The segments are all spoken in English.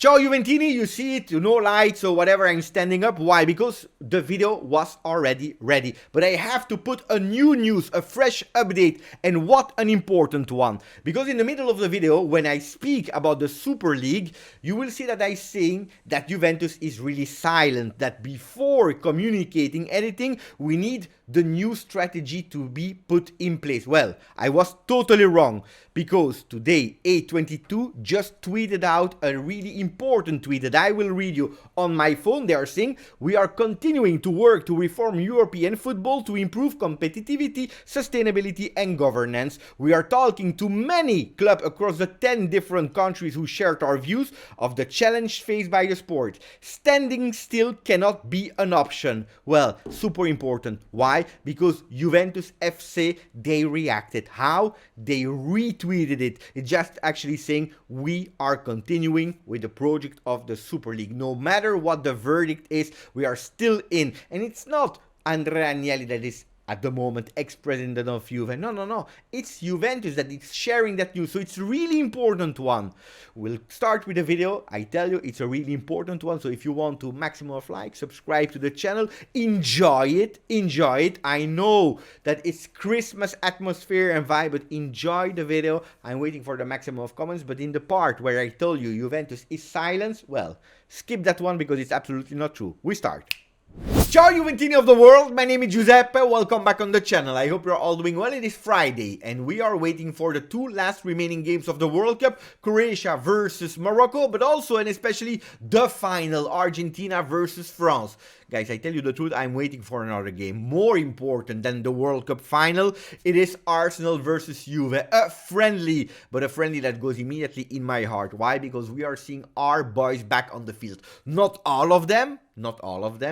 Ciao Juventini, you see it, no lights or whatever, I'm standing up. Why? Because the video was already ready. But I have to put a new news, a fresh update, and what an important one. Because in the middle of the video, when I speak about the Super League, you will see that I'm saying that Juventus is really silent, that before communicating anything, we need the new strategy to be put in place. Well, I was totally wrong, because today, 8:22, just tweeted out a really important tweet that I will read you on my phone. They are saying, we are continuing to work to reform European football to improve competitivity, sustainability and governance. We are talking to many clubs across the 10 different countries who shared our views of the challenge faced by the sport. Standing still cannot be an option. Well, super important. Why? Because Juventus FC, they reacted. How? They retweeted it. It's just actually saying we are continuing with the project of the Super League. No matter what the verdict is, we are still in. And it's not Andrea Agnelli that is at the moment ex-president of Juve. No. It's Juventus that is sharing that news. So it's a really important one. We'll start with the video. I tell you, it's a really important one. So if you want to maximum of likes, subscribe to the channel. Enjoy it. Enjoy it. I know that it's Christmas atmosphere and vibe, but enjoy the video. I'm waiting for the maximum of comments. But in the part where I told you Juventus is silent, well, skip that one because it's absolutely not true. We start. Ciao Juventini of the world, my name is Giuseppe, welcome back on the channel. I hope you're all doing well. It is Friday and we are waiting for the two last remaining games of the World Cup, Croatia versus Morocco, but also and especially the final, Argentina versus France. Guys, I tell you the truth, I'm waiting for another game. More important than the World Cup final, it is Arsenal versus Juve. A friendly, but a friendly that goes immediately in my heart. Why? Because we are seeing our boys back on the field. Not all of them,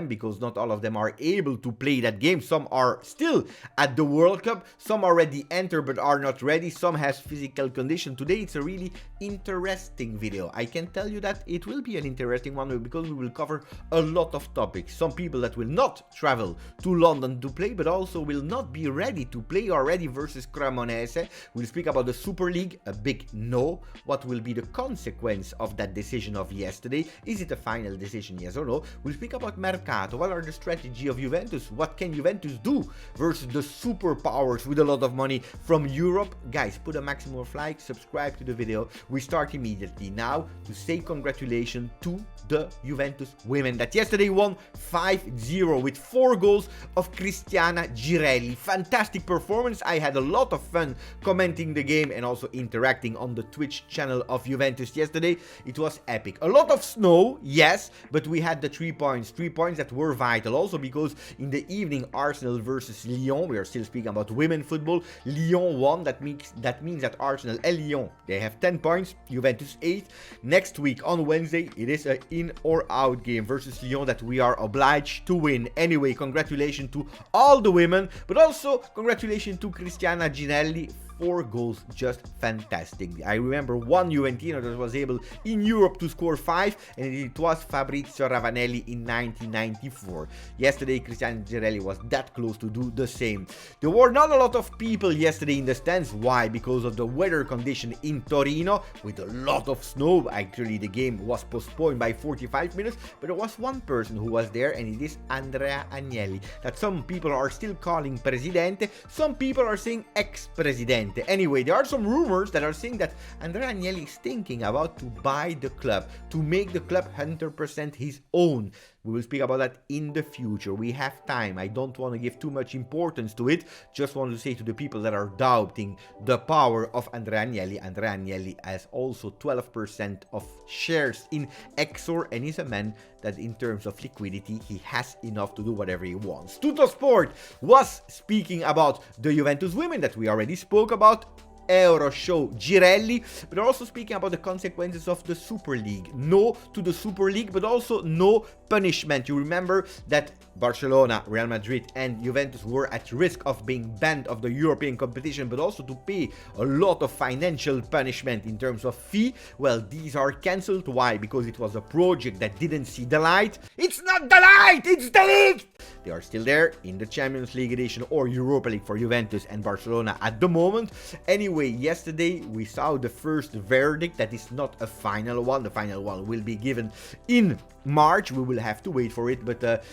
because not all of them are able to play that game. Some are still at the World Cup, some already enter but are not ready, some has physical condition. Today it's a really interesting video. I can tell you that it will be an interesting one because we will cover a lot of topics. Some people that will not travel to London to play but also will not be ready to play already versus Cremonese. We'll speak about the Super League, a big no. What will be the consequence of that decision of yesterday? Is it a final decision, yes or no? We'll speak about Mercato. What are the strategy of Juventus? What can Juventus do versus the superpowers with a lot of money from Europe? Guys, put a maximum of likes, subscribe to the video. We start immediately now to say congratulations to the Juventus women that yesterday won 5-0 with 4 goals of Cristiana Girelli. Fantastic performance. I had a lot of fun commenting the game and also interacting on the Twitch channel of Juventus yesterday. It was epic. A lot of snow, yes, but we had the 3 points that were vital also because in the evening Arsenal versus Lyon, we are still speaking about women football, Lyon won. That means that Arsenal and Lyon, they have 10 points, Juventus 8. Next week on Wednesday it is an in or out game versus Lyon that we are obliged to win. Anyway, congratulations to all the women, but also congratulations to Cristiana Girelli. 4 goals, just fantastic. I remember one Juventino that was able in Europe to score 5, and it was Fabrizio Ravanelli in 1994. Yesterday, Cristiano Girelli was that close to do the same. There were not a lot of people yesterday in the stands. Why? Because of the weather condition in Torino with a lot of snow. Actually, the game was postponed by 45 minutes, but there was one person who was there, and it is Andrea Agnelli, that some people are still calling Presidente, some people are saying ex-Presidente. Anyway, there are some rumors that are saying that Andrea Agnelli is thinking about to buy the club, to make the club 100% his own. We will speak about that in the future. We have time. I don't want to give too much importance to it. Just want to say to the people that are doubting the power of Andrea Agnelli has also 12% of shares in Exor and is a man that in terms of liquidity, he has enough to do whatever he wants. Tuttosport was speaking about the Juventus women that we already spoke about. Euro show Girelli, but also speaking about the consequences of the Super League. No to the Super League, but also no punishment. You remember that Barcelona, Real Madrid and Juventus were at risk of being banned of the European competition, but also to pay a lot of financial punishment in terms of fee. Well, these are cancelled. Why? Because it was a project that didn't see the light. It's not the light, it's the league! They are still there in the Champions League edition or Europa League for Juventus and Barcelona at the moment. Anyway, yesterday we saw the first verdict. That is not a final one. The final one will be given in March. We will have to wait for it, but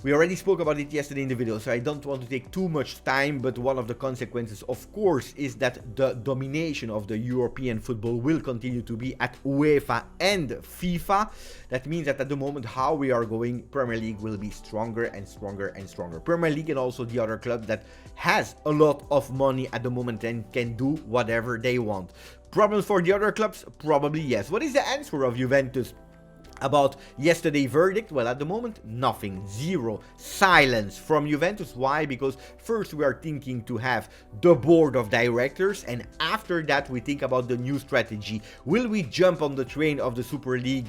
we already spoke about it yesterday in the video, so I don't want to take too much time, but one of the consequences, of course, is that the domination of the European football will continue to be at UEFA and FIFA. That means that at the moment, how we are going, Premier League will be stronger and stronger and stronger. Premier League and also the other club that has a lot of money at the moment and can do whatever they want. Problems for the other clubs? Probably yes. What is the answer of Juventus about yesterday's verdict? Well, at the moment, nothing, zero, silence from Juventus. Why? Because first we are thinking to have the board of directors, and after that we think about the new strategy. Will we jump on the train of the Super League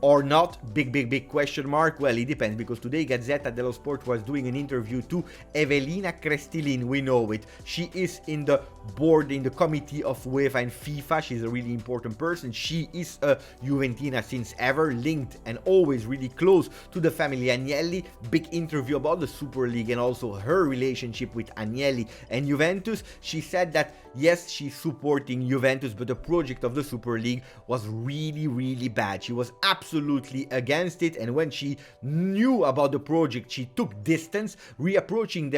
or not? Big question mark. Well, it depends, because today Gazzetta dello Sport was doing an interview to Evelina Crestilin. We know it. She is in the board, in the committee of UEFA and FIFA. She's a really important person. She is a Juventina since ever, linked and always really close to the family Agnelli. Big interview about the Super League and also her relationship with Agnelli and Juventus. She said that yes, she's supporting Juventus, but the project of the Super League was really bad. She was absolutely against it, and when she knew about the project, she took distance, reapproaching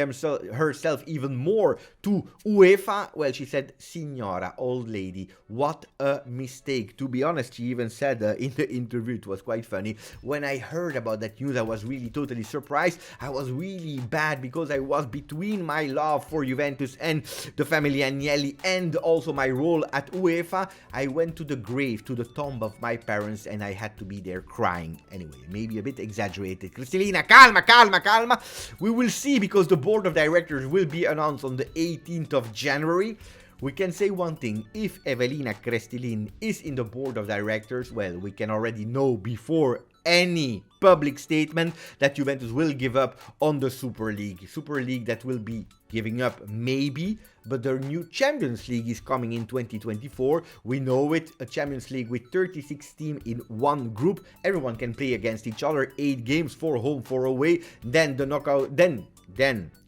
herself even more to UEFA. Well, she said, "Signora, old lady, what a mistake." To be honest, she even said in the interview, it was quite funny, when I heard about that news, I was really totally surprised. I was really bad because I was between my love for Juventus and the family Agnelli and also my role at UEFA. I went to the grave, to the tomb of my parents, and I had to be there crying. Anyway, maybe a bit exaggerated. Cristina, calma. We will see, because the board of directors will be announced on the 18th of January. We can say one thing: if Evelina Crestilin is in the board of directors, well, we can already know before any public statement that Juventus will give up on the Super League. Super League that will be giving up maybe, but the new Champions League is coming in 2024. We know it, a Champions League with 36 teams in one group. Everyone can play against each other, 8 games, 4 home, 4 away, then the knockout, then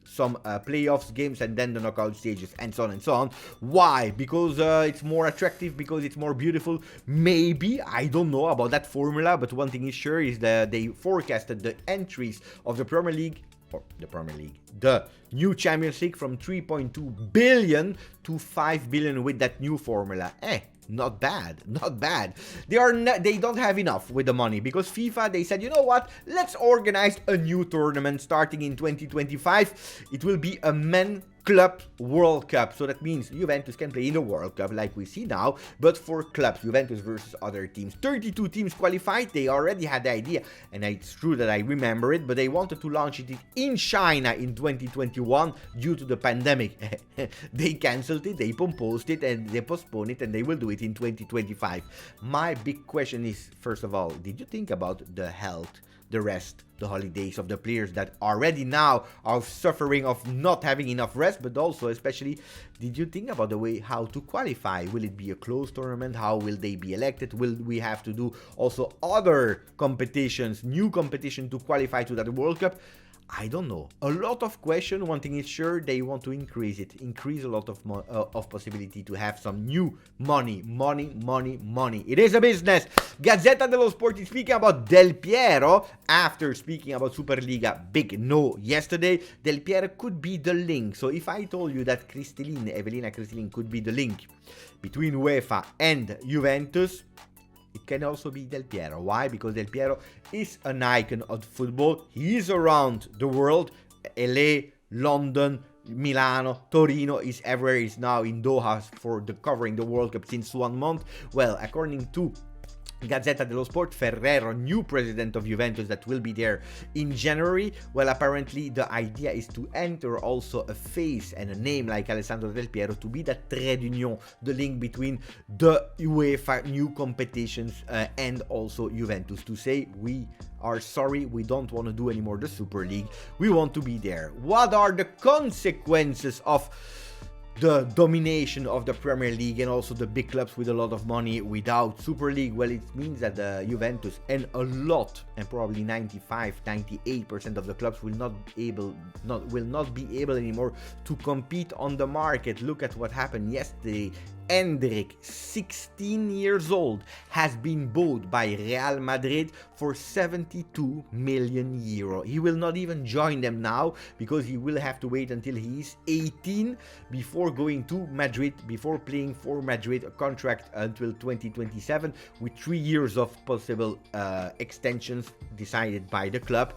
some playoffs games, and then the knockout stages, and so on and so on. Why? Because it's more attractive, because it's more beautiful. Maybe, I don't know about that formula, but one thing is sure is that they forecasted the entries of the Premier League, the new Champions League, from 3.2 billion to 5 billion with that new formula. Not bad. They don't have enough with the money, because FIFA, they said, you know what, let's organize a new tournament starting in 2025. It will be a men Club World Cup. So that means Juventus can play in the World Cup like we see now, but for clubs, Juventus versus other teams. 32 teams qualified. They already had the idea, and it's true that I remember it, but they wanted to launch it in China in 2021 due to the pandemic. They cancelled it, they postponed it, and they postponed it, and they will do it in 2025. My big question is, first of all, did you think about the health, the rest, the holidays of the players that already now are suffering of not having enough rest? But also, especially, did you think about the way how to qualify? Will it be a closed tournament? How will they be elected? Will we have to do also other competitions, new competition to qualify to that World Cup? I don't know. A lot of question. One thing is sure, they want to increase it. Increase a lot of possibility to have some new money. It is a business. Gazzetta dello Sport is speaking about Del Piero. After speaking about Superliga, big no yesterday. Del Piero could be the link. So if I told you that Evelina Crestilin could be the link between UEFA and Juventus, it can also be Del Piero. Why? Because Del Piero is an icon of football. He is around the world. LA, London, Milano, Torino, is everywhere. He's now in Doha for covering the World Cup since 1 month. Well, according to Gazzetta dello Sport, Ferrero, new president of Juventus that will be there in January. Well, apparently the idea is to enter also a face and a name like Alessandro Del Piero to be that trade union, the link between the UEFA new competitions and also Juventus, to say we are sorry, we don't want to do anymore the Super League, we want to be there. What are the consequences of the domination of the Premier League and also the big clubs with a lot of money without Super League, well, it means that the Juventus and a lot, and probably 95-98% of the clubs will not be able anymore to compete on the market. Look at what happened yesterday. Endrick, 16 years old, has been bought by Real Madrid for 72 million euro. He will not even join them now because he will have to wait until he is 18 before going to Madrid, before playing for Madrid, a contract until 2027 with 3 years of possible extensions decided by the club.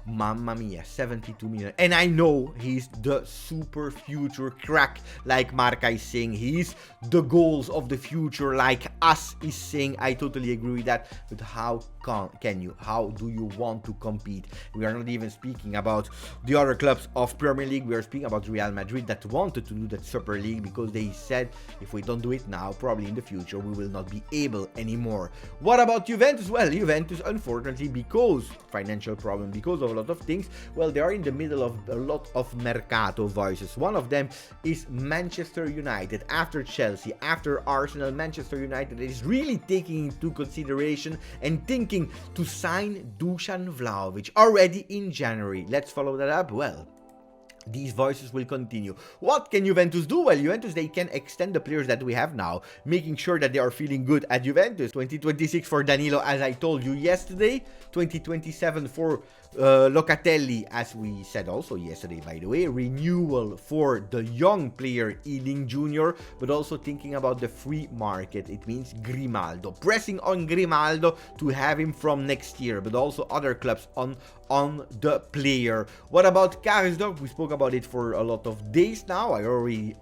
Mamma mia, 72 million. And I know he's the super future crack, like Marca is saying. He's the goals of the future, like us is saying. I totally agree with that. But how can you? How do you want to compete? We are not even speaking about the other clubs of Premier League. We are speaking about Real Madrid that wanted to do that Super League because they said if we don't do it now, probably in the future, we will not be able anymore. What about Juventus? Well, Juventus, unfortunately, because financial problem, because of a lot of things, well, they are in the middle of a lot of Mercato voices. One of them is Manchester United. After Chelsea, after Arsenal, Manchester United is really taking into consideration and thinking to sign Dusan Vlahovic already in January. Let's follow that up. Well, these voices will continue. What can Juventus do? Well, Juventus, they can extend the players that we have now, making sure that they are feeling good at Juventus. 2026 for Danilo, as I told you yesterday. 2027 for Locatelli, as we said also yesterday, by the way. Renewal for the young player Ealing Jr., but also thinking about the free market. It means Grimaldo. Pressing on Grimaldo to have him from next year, but also other clubs on the player. What about Karsdorp? We spoke about it for a lot of days now. I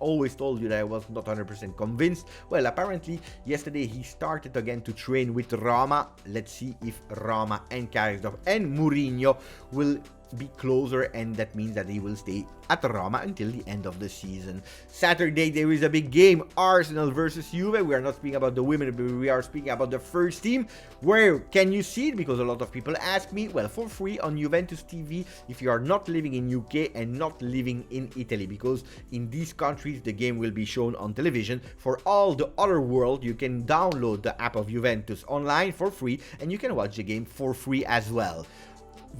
always told you that I was not 100% convinced. Well, apparently yesterday he started again to train with Roma. Let's see if Roma and Karsdorp and Mourinho will be closer, and that means that he will stay at Roma until the end of the season. Saturday there is a big game, Arsenal versus Juve. We are not speaking about the women, but we are speaking about the first team. Where can you see it? Because a lot of people ask me. Well, for free on Juventus TV if you are not living in UK and not living in Italy, because in these countries the game will be shown on television. For all the other world, you can download the app of Juventus online for free and you can watch the game for free as well.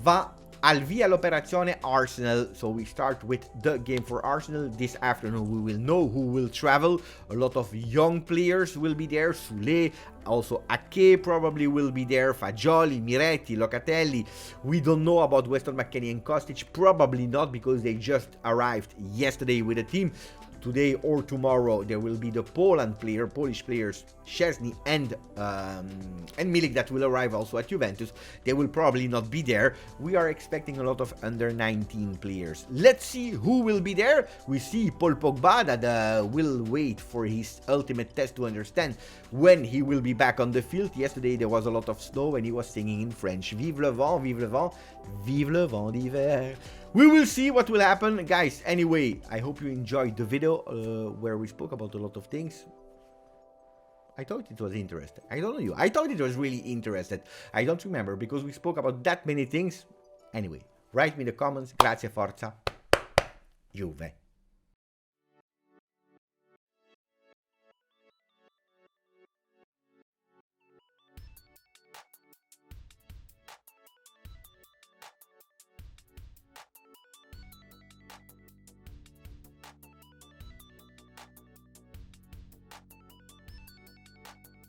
Va al via l'operazione Arsenal. So we start with the game for Arsenal. This afternoon we will know who will travel. A lot of young players will be there. Sule, also Ake probably will be there. Fagioli, Miretti, Locatelli. We don't know about Weston McKennie and Kostic. Probably not, because they just arrived yesterday with the team. Today or tomorrow there will be the Polish players Szczesny and Milik that will arrive also at Juventus. They will probably not be there. We are expecting a lot of under 19 players. Let's see who will be there. We see Paul Pogba that will wait for his ultimate test to understand when he will be back on the field. Yesterday there was a lot of snow and he was singing in French. Vive le vent, vive le vent, vive le vent d'hiver. We will see what will happen, guys. Anyway, I hope you enjoyed the video where we spoke about a lot of things. I thought it was interesting. I don't know you. I thought it was really interesting. I don't remember because we spoke about that many things. Anyway, write me in the comments. Grazie, forza, Juve.